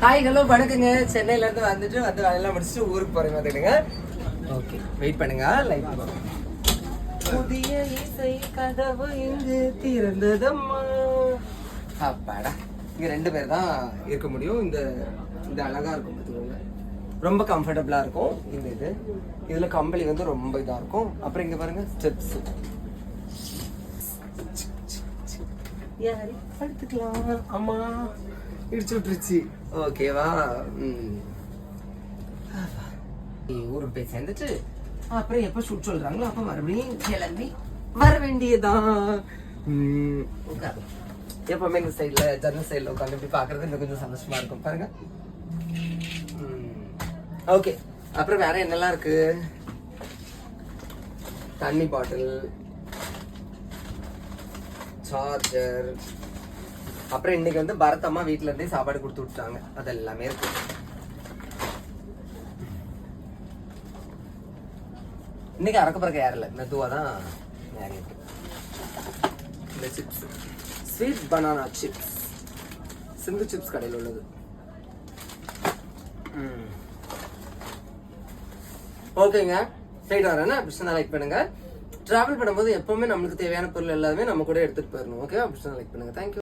Hi hello வணக்கங்க. சென்னையில இருந்து வந்து வேலையெல்லாம் முடிச்சுட்டு ஊருக்கு போறேன் பார்த்துக்கிடுங்க. ஓகே வெயிட் பண்ணுங்க. லைக் புதிய இசை கதவு இங்கு திறந்ததம்மா. அப்பாடா, இங்க 2 பேர் தான் இருக்க முடியும். இந்த அழகா இருக்கும் பார்த்துக்கோங்க, ரொம்ப கம்ஃபர்டபுளா இருக்கும். இதுல கம்பளி வந்து ரொம்ப இதா இருக்கும். அப்புறம் இங்க பாருங்க ஸ்டெப்ஸ், படுத்துக்கலாம். அம்மா இடிச்சு விட்டுருச்சு. ஓகேவா? ஊருக்கு போய் சேர்ந்துட்டு அப்புறம் எப்ப ஷூட் சொல்றாங்களோ அப்ப மறுபடியும் கிளம்பி வர வேண்டியதான். எப்பவுமே இந்த சைட்ல ஜன்னல் சைட்ல உட்காந்து இப்படி பாக்குறது இன்னும் கொஞ்சம் சந்தோஷமா இருக்கும் பாருங்க. ஓகே, அப்புறம் வேற என்னெல்லாம் இருக்கு? தண்ணி பாட்டில், சார்ஜர், அப்புறம் இன்னைக்கு வந்து பரத் அம்மா வீட்டுல இருந்தே சாப்பாடு கொடுத்து விட்டாங்க. அது எல்லாமே இருக்கு. இன்னைக்கு அறக்க பறக்க ஏறல, மெதுவா தான் ஏறி இருக்கு. இந்த சிப்ஸ், ஸ்வீட் பனானா சிப்ஸ், சிந்து சிப்ஸ் கடையில் உள்ளது. ஓகேங்க, சைடு வரேன்னா பிடிச்சா லைக் பண்ணுங்க. டிராவல் பண்ணும்போது எப்பவுமே நம்மளுக்கு தேவையான பொருள் எல்லாமே நம்ம கூட எடுத்துட்டு போயிடணும். ஓகே, பிடிச்சா லைக் பண்ணுங்க. தேங்க்யூ.